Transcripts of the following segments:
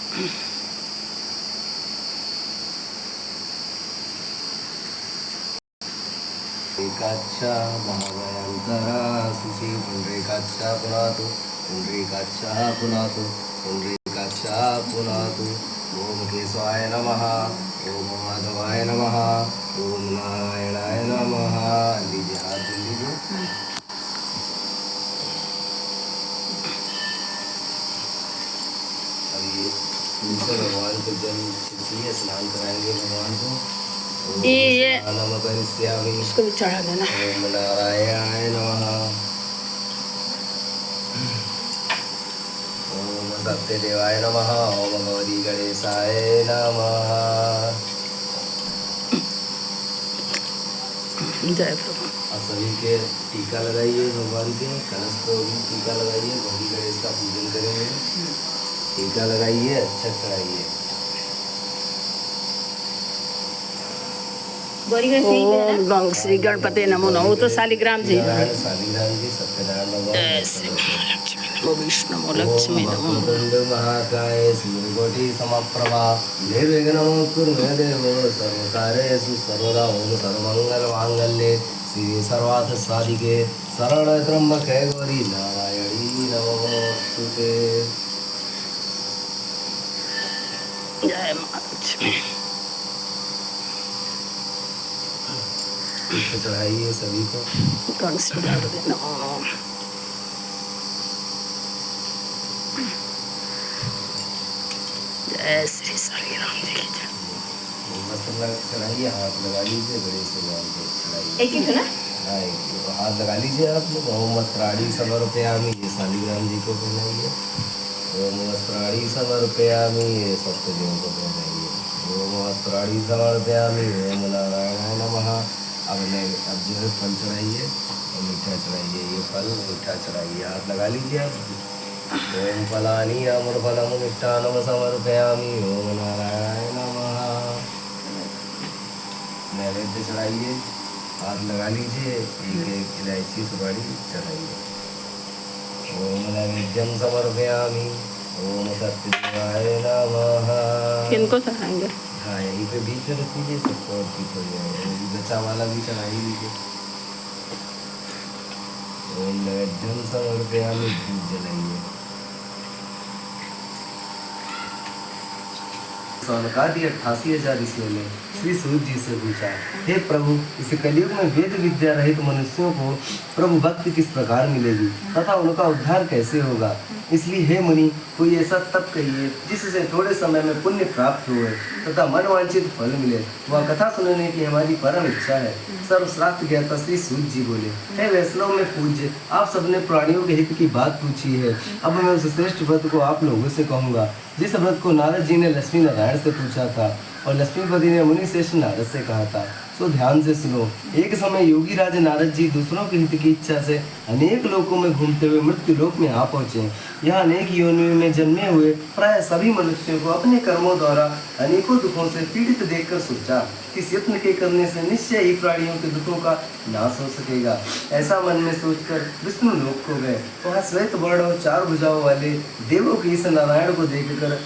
Pundarikaksha महाभयंकरा sushi Pundarikaksha पुनातु Pundarikaksha पुनातु Pundarikaksha पुनातु। ओम केशवाय नमः, ओम माधवाय नमः, ओम नारायणाय नमः। लीजिए हाथ धो लीजिए। अब ये दूसरे भगवान को जल छिड़किए, स्नान कराएंगे भगवान को। ये नमः इसको भी चढ़ा देना। ओम नारायणाय नमः, ओम सत्यदेवाय नमः, ओम गौरी गणेशाय नमः। जय प्रभु। आप सभी के टीका लगाइए, भगवान के कलश को भी टीका लगाइए। गौरी गणेश का पूजन करेंगे, टीका लगाइए, अच्छा चढ़ाइए। ओम गंग श्री गणपति नमो नमः। वो तो शालिग्राम जी। शालिग्राम जी, सत्यनारायण नमो, विष्णु नमो, लक्ष्मी नमो। वक्रतुंड महाकाय सूर्यकोटि समप्रभा निर्विघ्नं कुरु मे देव सर्वकार्येषु सर्वदा। ओम सर्वमंगल मांगल्ये श्री सर्वार्थ साधिके शरण्ये त्र्यंबके गौरी नारायणी नमोस्तुते। जय मां लक्ष्मी। चढ़ाइए सभी को। गंग श्री गणपति नमो नमः। जय श्री शालिग्राम जी की जय। चढ़ाइए, हाथ लगा लीजिए, गणेश भगवान को चढ़ाइए। एक ही ना? हाँ, हाथ लगा लीजिए आप लोग। ओम वस्त्राणी समर्पयामि, ये शालिग्राम जी को पहनाइए। ओम वस्त्राणी समर्पयामि, ये सप्तदेव को पहनाइए। ओम वस्त्राणी समर्पयामि, ओम नारायणाय नमः। अब जो है फल चढ़ाइए और मीठा चढ़ाइए। ये फल मीठा चढ़ाइए, हाथ लगा लीजिए आप। ओम फलानि अमृतफलम मिष्टान्नम समर्पयामि, ओम नारायणाय नमः। नैवेद्य चढ़ाइए, हाथ लगा लीजिए, एक इलायची सुपारी चढ़ाइए। ओम नैवेद्यम समर्पयामि, ओम सत्यदेवाय नमः। किनको चढ़ाएंगे? हाँ, यहीं पे बीच में रख लीजिए, सबको और ठीक हो जाएगा। बचा वाला भी चढ़ा ही लीजिए। ओम नैवेद्यम समर्पयामि, धूप जलाइए। सौनकादि 88,000 ऋषियों ने श्री सूर्य जी से पूछा, हे प्रभु, इस कलयुग में वेद विद्या रहित मनुष्यों को प्रभु भक्ति किस प्रकार मिलेगी तथा उनका उद्धार कैसे होगा? इसलिए हे मुनि, कोई ऐसा तप कहिए जिससे थोड़े समय में पुण्य प्राप्त हुए तथा मनवांछित फल मिले। वह कथा सुनने की हमारी परम इच्छा है। सर्वश्रेष्ठ ज्ञाता श्री सूर्य जी बोले, हे वैष्णव में पूज्य, आप सबने प्राणियों के हित की बात पूछी है। अब मैं उस श्रेष्ठ व्रत को आप लोगों से कहूँगा जिस व्रत को नारद जी ने लक्ष्मी नारायण से पूछा था और लक्ष्मीपति ने मुनि श्रेष्ठ नारद से कहा था। सो ध्यान से सुनो। एक समय योगी राज नारद जी दूसरों के हित की इच्छा से अनेक लोकों में घूमते हुए मृत्यु लोक में आ पहुँचे। यहाँ अनेक योनियों में जन्मे हुए प्राय सभी मनुष्यों को अपने कर्मों द्वारा अनेकों दुखों से पीड़ित देखकर सोचा कि इस यत्न के करने से निश्चय ही प्राणियों के दुखों का नाश हो सकेगा। ऐसा मन में सोचकर विष्णु लोक को गए। वहाँ श्वेत वर्ण और 4 भुजाओं वाले देवों के इस नारायण को देखकर,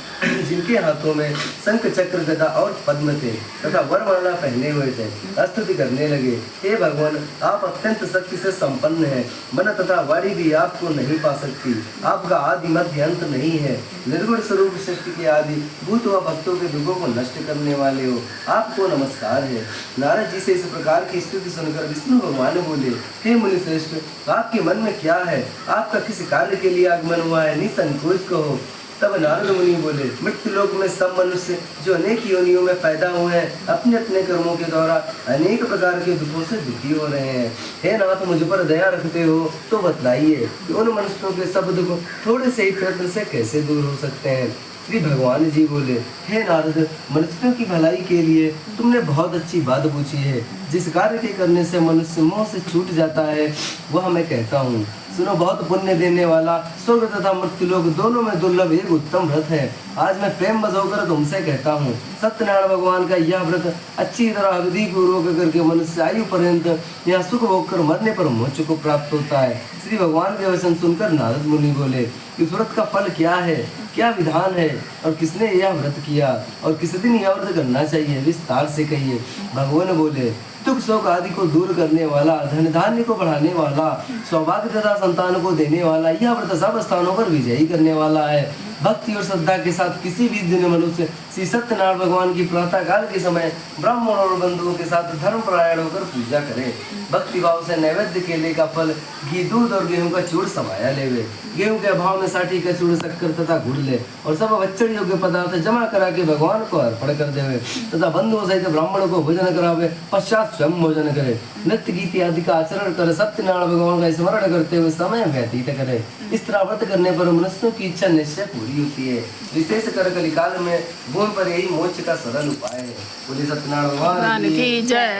जिनके हाथों में शंख चक्र गदा और पद्म थे तथा वरमाला पहने हुए थे, स्तुति करने लगे, हे भगवान, आप अत्यंत शक्ति से संपन्न हैं। मन तथा वाणी भी आपको नहीं पा सकती। आपका आदि मध्य अंत नहीं है। निर्गुण स्वरूप सृष्टि के आदि भूत व भक्तों के दुखों को नष्ट करने वाले हो, आपको नमस्कार है। नारद जी से इस प्रकार की स्तुति सुनकर विष्णु भगवान बोले, हे मुनि श्रेष्ठ, आपके मन में क्या है? आपका किस कार्य के लिए आगमन हुआ है? निसंकोच कहो। तब नारद मुनि बोले, मृत्यु लोक में सब मनुष्य जो अनेक योनियों में पैदा हुए हैं अपने अपने कर्मों के द्वारा अनेक प्रकार के दुखों से दुखी हो रहे हैं। हे नाथ, मुझ पर दया रखते हो तो बतलाइए कि उन मनुष्यों के सब दुख थोड़े से ही प्रयत्न से कैसे दूर हो सकते हैं? श्री भगवान जी बोले, हे नारद, मनुष्यों की भलाई के लिए तुमने बहुत अच्छी बात पूछी है। जिस कार्य के करने से मनुष्य मोह से छूट जाता है वह मैं कहता हूँ। सुनो, बहुत पुण्य देने वाला स्वर्ग तथा मृत्यु लोक दोनों में दुर्लभ एक उत्तम व्रत है। आज मैं प्रेम बस होकर तुमसे कहता हूँ, सत्यनारायण भगवान का यह व्रत अच्छी तरह विधि पूर्वक करके मनुष्य आयु पर्यंत यह सुख भोग कर मरने पर मोक्ष को प्राप्त होता है। श्री भगवान के वचन सुनकर नारद मुनि बोले, इस व्रत का फल क्या है, क्या विधान है, और किसने यह व्रत किया, और किस दिन यह व्रत करना चाहिए, विस्तार से कहिए। भगवान बोले, दुख शोक आदि को दूर करने वाला, धन धान्य को बढ़ाने वाला, सौभाग्य तथा संतान को देने वाला, यह व्रत सब स्थानों पर विजयी करने वाला है। भक्ति और श्रद्धा के साथ किसी भी दिन मनुष्य श्री सत्यनारायण भगवान की प्रातः काल के समय ब्राह्मण और बंधुओं के साथ धर्म परायण होकर पूजा करे। भक्ति भाव से नैवेद्य केले का फल, घी, दूध और गेहूं का चूड़ समाया लेवे। गेहूं के अभाव में साठी का चूड़, शक्कर तथा गुड़ ले और सब भक्षण योग्य पदार्थ जमा करा के भगवान को अर्पण कर देवे तथा बंधुओं सहित ब्राह्मण को भोजन करावे, पश्चात स्वयं भोजन करे। नृत्य गीत आदि का आचरण कर सत्यनारायण भगवान का स्मरण करते हुए समय व्यतीत करे। इस तरह व्रत करने पर मनुष्यों की इच्छा निश्चय पूरी होती है। विशेष कर कलिकाल में भूमि पर यही मोक्ष का सरल उपाय है। बोले सत्यनारायण भगवान की जय।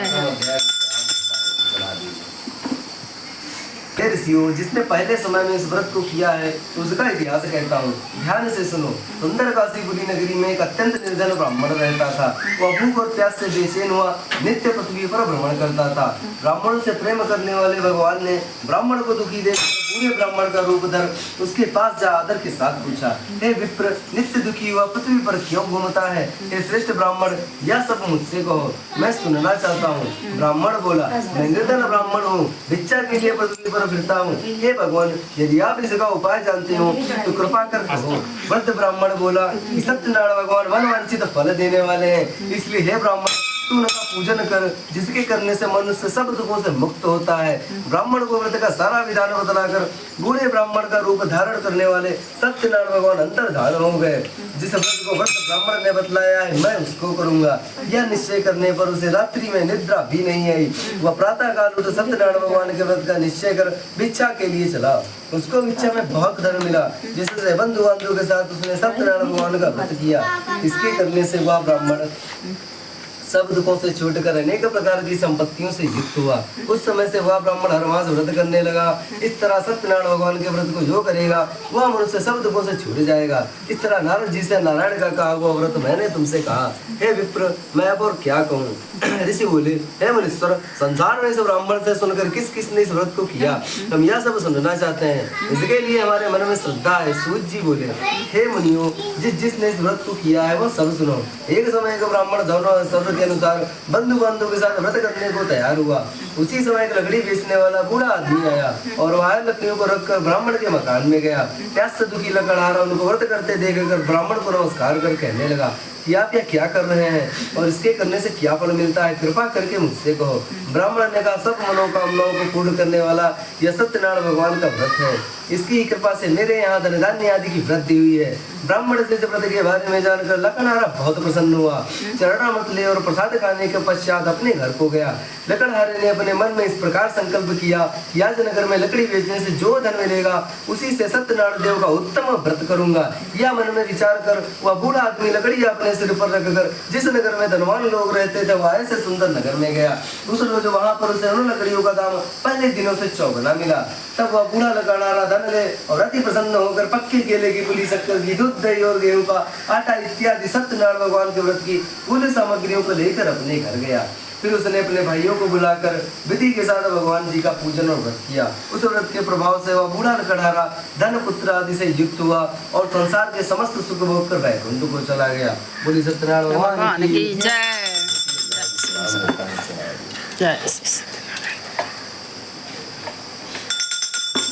ऋषियों, जिसने पहले समय में इस व्रत को किया है उसका इतिहास कहता हूँ, ध्यान से सुनो। सुंदर काशीपुरी नगरी में एक अत्यंत निर्धन ब्राह्मण रहता था। वह भूख और प्यास से बेचैन हुआ नित्य पृथ्वी पर भ्रमण करता था। ब्राह्मणों से प्रेम करने वाले भगवान ने ब्राह्मण को दुखी देख पूरे ब्राह्मण का रूप धर उसके पास जा आदर के साथ पूछा, हे विप्र, नित्य दुखी हुआ पृथ्वी पर क्यों घूमता है? हे श्रेष्ठ ब्राह्मण, यह सब मुझसे कहो, मैं सुनना चाहता हूँ। ब्राह्मण बोला, मैं निर्धन ब्राह्मण हूँ, भिक्षा के लिए पृथ्वी पर फिरता हूँ। हे भगवान, यदि आप इसका उपाय जानते हो तो कृपा कर कहो। वृद्ध ब्राह्मण बोला कि सत्यनारायण भगवान मन वांछित फल देने वाले हैं, इसलिए हे ब्राह्मण तू उनका पूजन कर, जिसके करने से मनुष्य सब दुखों से मुक्त होता है। ब्राह्मण को व्रत का सारा विधान बतलाकर बूढ़े ब्राह्मण का रूप धारण करने वाले सत्यनारायण भगवान अंतर्धान हो गए। जिस व्रत को व्रत ब्राह्मण ने बतलाया है मैं उसको करूंगा, यह निश्चय करने पर उसे रात्रि में निद्रा भी नहीं आई। वह प्रातः काल उठ सत्यनारायण भगवान के व्रत का निश्चय कर भिक्षा के लिए चला। उसको भिक्षा में बहुत धन मिला, जिससे बंधु बांधव के साथ उसने सत्यनारायण भगवान का व्रत किया। इसके करने से वह ब्राह्मण सब दुखों से छूटकर अनेक प्रकार की संपत्तियों से युक्त हुआ। उस समय से वह ब्राह्मण हर मास व्रत करने लगा। इस तरह सत्यनारायण भगवान के व्रत को जो करेगा वह मनुष्य सब दुखों से छूट जाएगा। इस तरह नारद जी से नारायण का कहा हुआ व्रत मैंने तुमसे कहा। हे विप्र, मैं अब और क्या कहूँ? ऋषि बोले, हे मुनीश्वर, संसार में इस ब्राह्मण से सुनकर किस किसने इस व्रत को किया, हम यह सब सुनना चाहते हैं। इसके लिए हमारे मन में श्रद्धा है। सूत जी बोले, हे मुनियों, जिसने इस व्रत को किया है वो सब सुनो। एक समय का ब्राह्मण दोनों के अनुसार बंधु बांधव के साथ व्रत करने को तैयार हुआ। उसी समय एक लकड़ी बेचने वाला बूढ़ा आदमी आया और वह लकड़ियों को रखकर ब्राह्मण के मकान में गया। प्यास से दुखी लकड़हारा उनको व्रत करते देखकर ब्राह्मण को नमस्कार कर कहने लगा कि आप यह क्या कर रहे हैं और इसके करने से क्या फल मिलता है, कृपा करके मुझसे कहो। ब्राह्मण ने कहा, सब मनोकामनाओं को पूर्ण करने वाला यह सत्यनारायण भगवान का व्रत है। इसकी कृपा से मेरे यहाँ धन धान्य आदि की वृद्धि हुई है। ब्राह्मण से इस व्रत के बारे में जानकर लकड़हारा बहुत प्रसन्न हुआ। चरणामृत ले और प्रसाद खाने के पश्चात अपने घर को गया। लकड़हारे ने अपने मन में इस प्रकार संकल्प किया कि आज नगर में लकड़ी बेचने से जो धन मिलेगा उसी से सत्यनारायण देव का उत्तम व्रत करूंगा। यह मन में विचार कर वह बूढ़ा आदमी लकड़ी अपने सिर पर रखकर जिस नगर में धनवान लोग रहते थे वह ऐसे सुंदर नगर में गया। उस रोज वहां पर उसे उन लकड़ियों का दाम पहले दिनों से 4 गुना मिला। तब वह बूढ़ा लकड़हारा धन ले और अति प्रसन्न होकर पक्के केले की पुली, शक्कर की, दूध, दही और गेहूं का आटा इत्यादि सत्यनारायण भगवान के व्रत की कुल सामग्रियों को लेकर अपने घर गया। फिर उसने अपने भाइयों को बुलाकर विधि के साथ भगवान जी का पूजन और व्रत किया। उस व्रत के प्रभाव से वह बूढ़ा लकड़हारा धन पुत्र आदि से युक्त हुआ और संसार के समस्त सुख भोग कर वैकुंठ को चला गया। बोली सत्यनारायण भगवान की जय। जय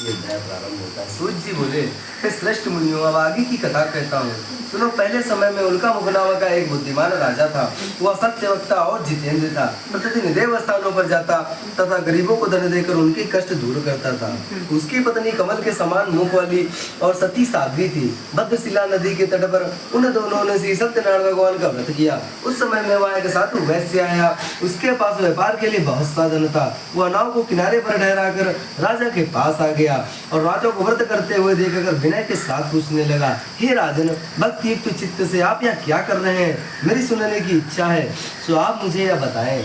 ये अध्याय प्रारंभ होता है। सूत जी बोले, हे श्रेष्ठ मुनियों, अब आगे की कथा कहता हूँ सुनो। पहले समय में उल्का मुख नामक का एक बुद्धिमान राजा था। वह सत्यवक्ता और जितेंद्र था। प्रतिदिन देव स्थानों पर जाता तथा गरीबों को धन देकर उनके कष्ट दूर करता था। उसकी पत्नी कमल के समान मुख वाली और सती साध्वी थी। भद्रशिला नदी के तट पर उन दोनों ने श्री सत्यनारायण भगवान का व्रत किया। उस समय में वह एक साधु वैश्य आया। उसके पास व्यापार के लिए बहुत साधन था। वह नाव को किनारे पर ठहरा कर राजा के पास आ गया और राजा को व्रत करते हुए देखकर विनय के साथ पूछने लगा, हे राजन, भक्ति युक्त चित्त से आप यहाँ क्या कर रहे हैं? मेरी सुनने की इच्छा है, सो आप मुझे यह बताएं।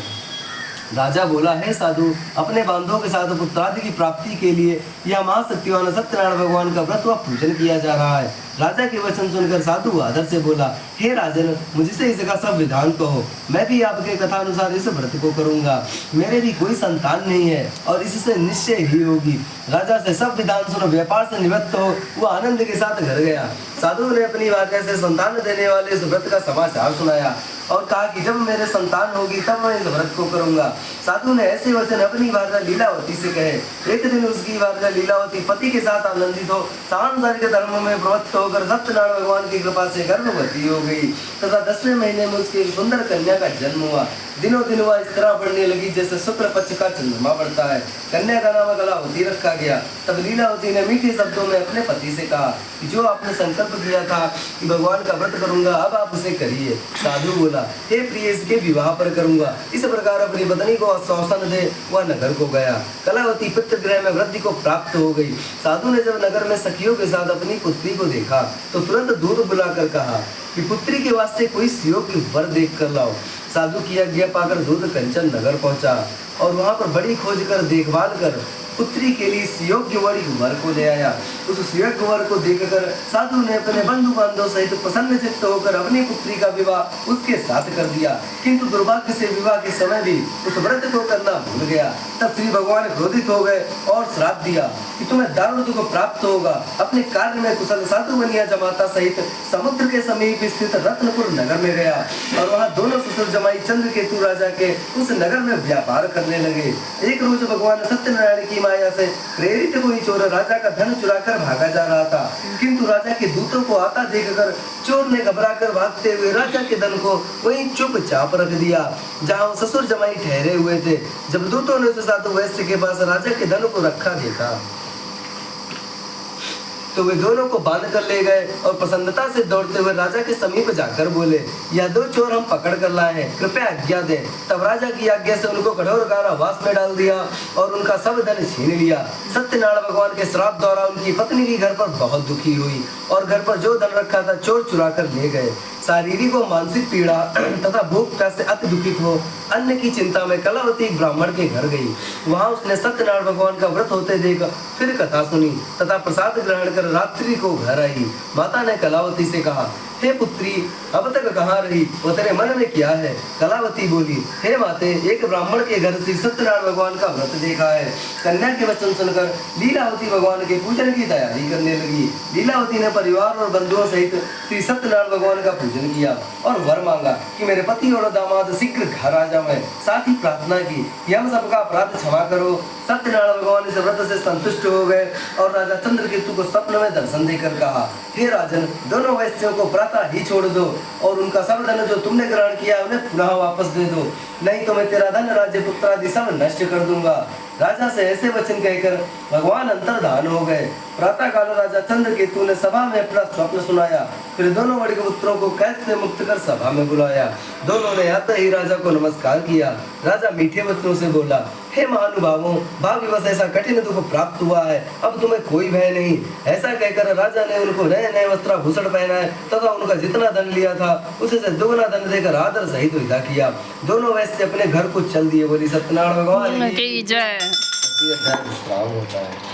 राजा बोला, है साधु, अपने बांधवों के साथ पुत्रादि की प्राप्ति के लिए यह महाशक्तिवान सत्यनारायण भगवान का व्रत व पूजन किया जा रहा है। राजा के वचन सुनकर साधु आदर से बोला, हे राजन, मुझसे इसका सब विधान कहो, मैं भी आपके कथा अनुसार इस व्रत को करूंगा। मेरे भी कोई संतान नहीं है और इससे निश्चय ही होगी। राजा से सब विधान सुनो, व्यापार से निवृत्त हो वह आनंद के साथ घर गया। साधु ने अपनी वार्ता से संतान देने वाले इस व्रत का समाचार सुनाया और कहा कि जब मेरे संतान होगी तब मैं इस व्रत को करूंगा। साधु ने ऐसे वचन अपनी वार्ता लीलावती से कहे। एक दिन उसकी वार्ता लीलावती पति के साथ आनंदित हो सांसारिक धर्म में प्रवृत्त होकर सत्यनारायण भगवान की कृपा से गर्भवती हो गई तथा 10वें महीने में उसकी एक सुंदर कन्या का जन्म हुआ। दिनों दिन वह इस तरह बढ़ने लगी जैसे शुक्ल पक्ष का चंद्रमा बढ़ता है। कन्या का नाम कलावती रखा गया। तब लीलावती ने मीठे शब्दों में अपने पति से कहा कि जो आपने संकल्प किया था कि भगवान का व्रत करूंगा, अब आप उसे करिए। साधु बोला, हे प्रिय, इसके विवाह पर करूंगा। इस प्रकार अपनी पत्नी को आश्वासन दे वह नगर को गया। कलावती पितृगृह में वृद्धि को प्राप्त हो गई। साधु ने जब नगर में सखियों के साथ अपनी पुत्री को देखा तो तुरंत दूध बुलाकर कहा कि पुत्री के वास्ते कोई सुयोग्य वर देख कर लाओ। साधु की आज्ञा पाकर दूध कंचन नगर पहुंचा और वहां पर बड़ी खोज कर देखभाल कर पुत्री के लिए सुयोग्य वर को ले आया। उस सुयोग्य वर को देखकर साधु ने अपने बंधु बांधव सहित प्रसन्न चित्त होकर अपनी पुत्री का विवाह उसके साथ कर दिया। किंतु दुर्भाग्य से विवाह के समय भी उस व्रत को करना भूल गया। तब श्री भगवान क्रोधित हो गए और श्राप दिया कि तुम्हें दारुण दुख प्राप्त होगा। अपने कार्य में कुशल साधु बनिया जमाता सहित समुद्र के समीप स्थित रत्नपुर नगर में गया और वहाँ दोनों ससुर जमाई चंद्रकेतु राजा के उस नगर में व्यापार करने लगे। एक रोज भगवान सत्यनारायण की माया से प्रेरित कोई चोर राजा का धन चुराकर भागा जा रहा था, किंतु राजा के दूतों को आता देखकर चोर ने घबराकर भागते हुए राजा के धन को वहीं चुपचाप रख दिया जहां ससुर जमाई ठहरे हुए थे। जब दूतों ने उस साधु वैश्य के पास राजा के धन को रखा देखा तो वे दोनों को बांध कर ले गए और प्रसन्नता से दौड़ते हुए राजा के समीप जाकर बोले, यह दो चोर हम पकड़ कर लाए हैं, कृपया आज्ञा दें। तब राजा की आज्ञा से उनको कठोर कारावास में डाल दिया और उनका सब धन छीन लिया। सत्यनारायण भगवान के श्राप द्वारा उनकी पत्नी भी घर पर बहुत दुखी हुई और घर पर जो धन रखा था चोर चुरा कर ले गए। शारीरिक और मानसिक पीड़ा तथा भूख प्यास से अति दुखित हो अन्न की चिंता में कलावती एक ब्राह्मण के घर गई। वहां उसने सत्यनारायण भगवान का व्रत होते देख फिर कथा सुनी तथा प्रसाद ग्रहण कर रात्रि को घर आई। माता ने कलावती से कहा, हे पुत्री, अब तक कहाँ रही, वो तेरे मन में क्या है? कलावती बोली, हे माते, एक ब्राह्मण के घर से सत्यनारायण भगवान का व्रत देखा है। कन्या के वचन सुनकर लीलावती भगवान के पूजन की तैयारी करने लगी। लीलावती ने परिवार और बंधुओं सहित श्री सत्यनारायण भगवान का पूजन किया और वर मांगा कि मेरे पति और दामाद शीघ्र घर आ जाए। साथ ही प्रार्थना की कि हम सबका अपराध क्षमा करो। सत्यनारायण भगवान इस व्रत से संतुष्ट हो गए और राजा चंद्रकेतु को स्वप्न में दर्शन देकर कहा, हे राजन, दोनों वैश्यों को प्रातः ही छोड़ दो और उनका सब धन जो तुमने ग्रहण किया उन्हें पुनः वापस दे दो, नहीं तो मैं तेरा धन राज्य पुत्र आदि सब नष्ट कर दूंगा। राजा से ऐसे वचन कहकर भगवान अंतर्धान हो गए। प्रातः काल राजा चंद्रकेतु ने सभा में अपना स्वप्न सुनाया। फिर दोनों बड़े पुत्रों को कैद से मुक्त कर सभा में बुलाया। दोनों ने आते ही राजा को नमस्कार किया। राजा मीठे वचनों से बोला, हे महानुभावों, भाग्यवश ऐसा कठिन दुख प्राप्त हुआ है, अब तुम्हें कोई भय नहीं। ऐसा कहकर राजा ने उनको नए नए वस्त्राभूषण पहनाए तथा उनका जितना धन लिया था उसे से दोगुना धन देकर आदर सहित विदा किया। दोनों वैश्य अपने घर को चल दिए। बोली सत्यनारायण भगवान की जय। विश्राम होता है।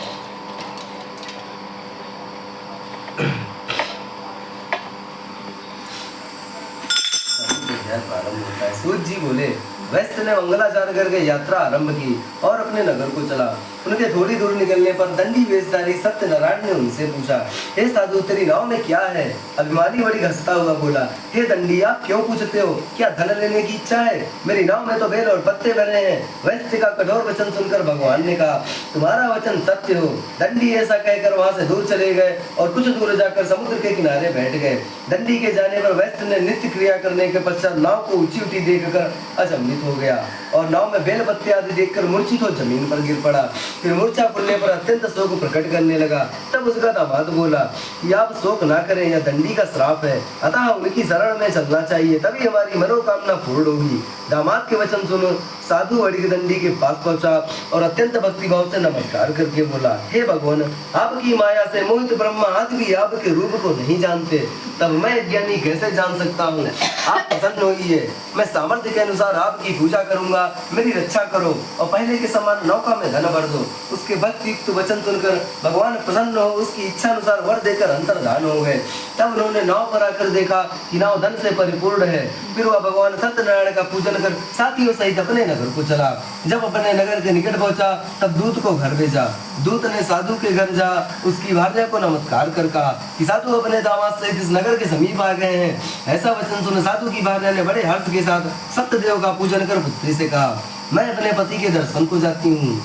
प्रारंभ होता है। सूत जी बोले, वैश्य ने मंगलाचरण करके यात्रा आरंभ की और अपने नगर को चला। उनके थोड़ी दूर निकलने पर दंडी वेशधारी सत्यनारायण ने उनसे पूछा, हे साधु, तेरी नाव में क्या है? अभिमानी बड़ी घसता हुआ बोला, हे दंडी, आप क्यों पूछते हो? क्या धन लेने की इच्छा है? मेरी नाव में तो बेल और पत्ते भरे हैं। वैश्य का कठोर वचन सुनकर भगवान ने कहा, तुम्हारा वचन सत्य हो। दंडी ऐसा कहकर वहां से दूर चले गए और कुछ दूर जाकर समुद्र के किनारे बैठ गए। दंडी के जाने पर वैश्य ने नित्य क्रिया करने के पश्चात नाव को ऊंची ऊंची देखकर अचंभित हो गया और नाव में बेल पत्ते आदि देखकर मूर्छित हो जमीन पर गिर पड़ा। फिर मूर्छा खुलने पर अत्यंत शोक प्रकट करने लगा। तब उसका दामाद बोला कि आप शोक ना करें, यह दंडी का श्राप है, अतः उनकी शरण में चलना चाहिए, तभी हमारी मनोकामना पूर्ण होगी। दामाद के वचन सुनो साधु वड़िकदंडी के पास पहुंचा और अत्यंत भक्ति भाव से नमस्कार करके बोला, हे भगवान, आपकी माया से मोहित ब्रह्मा आदि भी आपके रूप को नहीं जानते, तब मैं ज्ञानी कैसे जान सकता हूँ। आप प्रसन्न होइए, मैं सामर्थ्य के अनुसार आपकी पूजा करूंगा, मेरी रक्षा करो और पहले के समान नौका में धन भर दो। उसके भक्ति युक्त वचन सुनकर भगवान प्रसन्न हो उसकी इच्छा अनुसार वर देकर अंतर्धान हो गए। तब उन्होंने नाव पर आकर देखा कि नाव धन से परिपूर्ण है। फिर वह भगवान सत्यनारायण का पूजन कर साथियों सहित अपने नगर को चला। जब अपने नगर के निकट पहुंचा तब दूत को घर भेजा। दूत ने साधु के घर जा उसकी भार्या को नमस्कार कर कहा कि साधु अपने दामाद सहित इस नगर के समीप आ गए हैं। ऐसा वचन सुन साधु की भार्या ने बड़े हर्ष के साथ सत्यदेव का पूजन कर पुत्री से कहा, मैं अपने पति के दर्शन को जाती हूँ,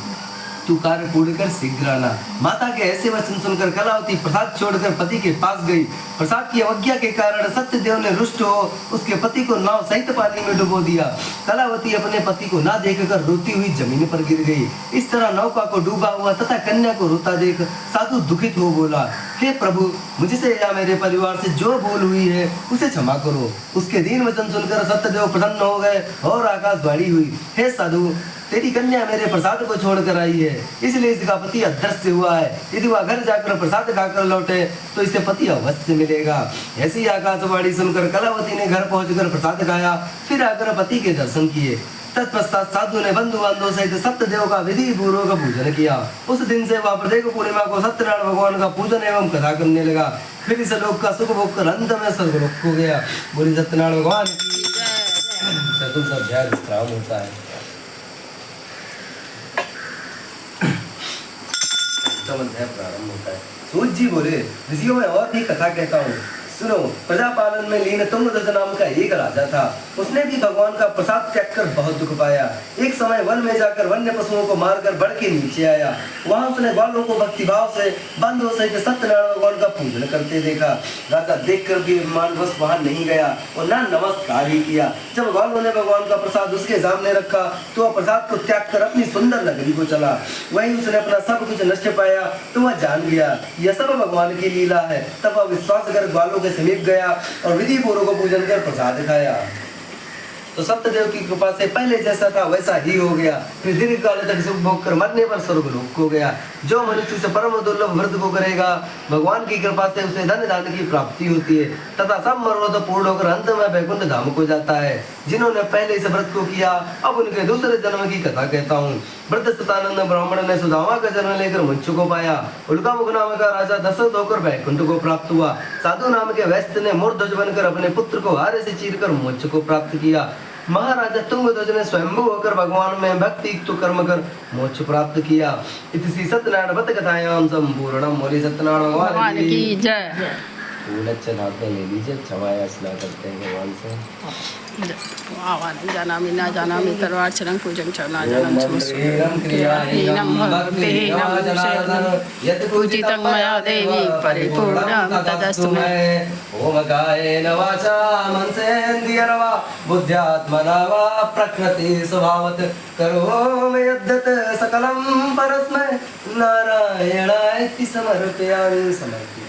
तू कार्य पूर्ण कर शीघ्र आना। माता के ऐसे वचन सुनकर कलावती प्रसाद छोड़कर पति के पास गई। प्रसाद की अवज्ञा के कारण सत्यदेव ने रुष्ट हो उसके पति को नाव सहित पानी में डुबो दिया। कलावती अपने पति को ना देखकर रोती हुई जमीन पर गिर गई। इस तरह नौका को डूबा हुआ तथा कन्या को रोता देख साधु दुखित हो बोला, हे प्रभु, मुझसे या मेरे परिवार से जो भूल हुई है उसे क्षमा करो। उसके दीन वचन सुनकर सत्यदेव प्रसन्न हो गए और आकाशवाणी हुई, हे साधु, तेरी कन्या मेरे प्रसाद को छोड़कर आई है, इसलिए इसका पति अदृश्य हुआ है। यदि वह घर जाकर प्रसाद खाकर लौटे तो इसे पति अवश्य मिलेगा। ऐसी आकाशवाणी सुनकर कलावती ने घर पहुंचकर प्रसाद खाया, फिर आकर पति के दर्शन किए। तत्पश्चात साधु ने बंधु बांधव सहित सत्यदेव का विधि पूर्वक पूजन किया। उस दिन से वह प्रत्येक पूर्णिमा को सत्यनारायण भगवान का पूजन एवं कथा करने लगा। फिर इस लोक का सुख भोग कर अंत में स्वर्गलोक हो गया। बोली सत्यनारायण भगवान की। चतुर्थ अध्याय विश्राम होता है। अध्याय प्रारंभ होता है। सूत जी बोले, ऋषियों में और भी कथा कहता हूँ, सुनो। प्रजापालन में लीन तुंगध्वज नाम का एक राजा था। उसने भी भगवान का प्रसाद त्याग कर बहुत दुख पाया। एक समय वन में जाकर वन्य पशुओं को मारकर बढ़ के नीचे आया। वहां उसने ग्वालों को भक्तिभाव से बंधुओं सहित सत्यनारायण भगवान का पूजन करते देखा। राजा देखकर भी मानवश वहां नहीं गया और न नमस्कार ही किया। जब ग्वालों ने भगवान का प्रसाद उसके सामने रखा तो वह प्रसाद को त्याग कर अपनी सुंदर नगरी को चला। वहीं उसने अपना सब कुछ नष्ट पाया तो वह जान गया यह सब भगवान की लीला है। तब वह विश्वास कर ग्वालों समीप गया और विधि पूर्वक पूजन कर प्रसाद खाया तो सत्यदेव की कृपा से पहले जैसा था वैसा ही हो गया। फिर दीर्घ काल तक सुख भोग कर मरने पर स्वर्गलोक हो गया। जो मनुष्य से परम दुर्लभ व्रत को करेगा भगवान की कृपा से उसे धन दान की प्राप्ति होती है तथा सब मनोरथ पूर्ण होकर अंत में वैकुंठ धाम को जाता है। जिन्होंने पहले इस व्रत को किया अब उनके दूसरे जन्म की कथा कहता हूँ। वृद्ध सतानंद ब्राह्मण ने सुदामा का जन्म लेकर मनुष्य को पाया। उल्का मुख नाम का राजा दशरथ होकर वैकुंठ को प्राप्त हुआ। साधु नाम के वैश्य ने मूर्ध्वज बनकर अपने पुत्र को हारे से चीरकर मोक्ष को प्राप्त किया। महाराजा तुंगध्वज ने स्वयंभू होकर भगवान में भक्ति युक्त कर्म कर मोक्ष प्राप्त किया। इति सत्यनारायण व्रत कथायां संपूर्णम। बोले सत्यनारायण भगवान की जय। फूल अच्छे हाथ में ले लीजिए, क्षमाया स्नान करते हैं भगवान से। जानामि न जानामि तर्वार्चनं पूजं च न जानं हीनं भक्तिहीनं पूजितं मया देवी परिपूर्णं तदस्तु मे। ओम कायेन वाचा मनसेन्द्रियेण वा बुद्ध्यात्मना वा प्रकृति स्वभावत करोमि यद्यत् सकलं परस्मै नारायणाय समर्पयामि। समर्पित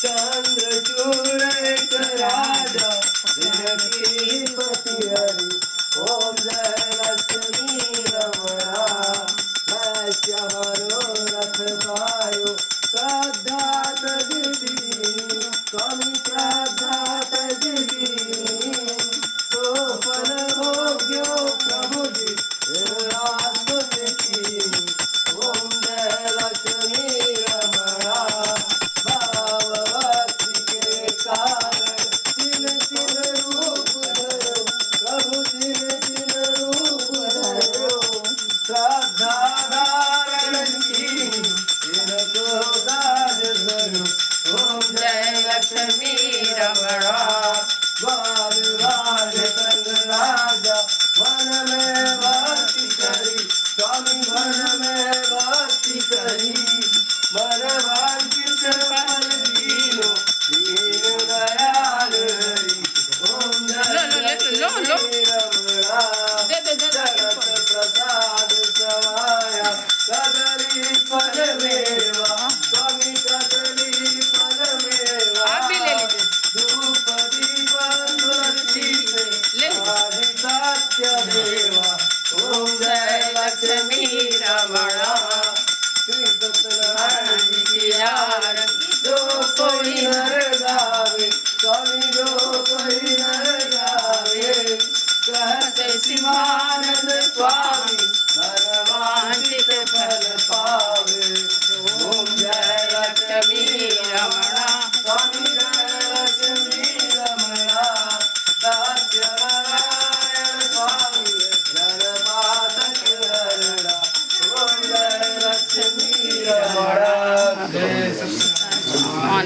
चंद्रचूड़ राजा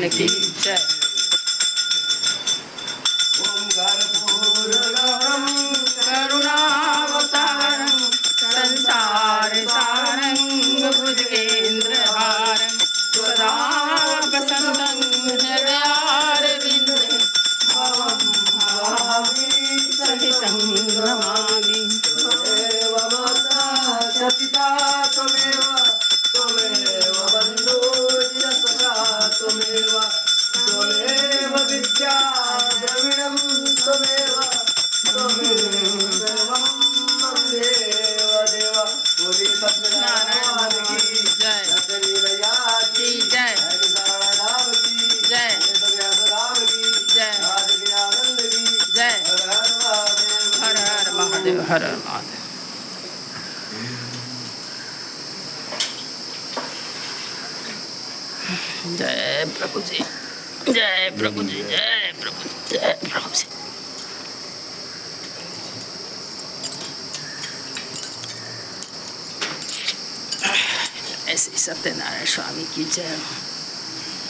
भगवान की जय। करुणावतारं संसार सारं भुजगेन्द्रहारं सदा वसन्तं हृदयारविन्दे भवं सहितं नमामि। त्वमेव माता सतिता त्वमेव त्वमेव बन्धु चिरसखा त्वमेव त्वमेव विद्या द्रविणं त्वमेव त्वमेव सर्वं मम देव देव। बोले सत्यनारायण की जय लक्ष्मी मैया की जय राम की जय राम की जय राज के आनंद की जय। हर हर महादेव। हर हर महादेव, हर हर महादेव। जय प्रभु जी, जय प्रभु जी, जय प्रभु जी, जय प्रभु जी। ऐसे सत्यनारायण स्वामी की जय।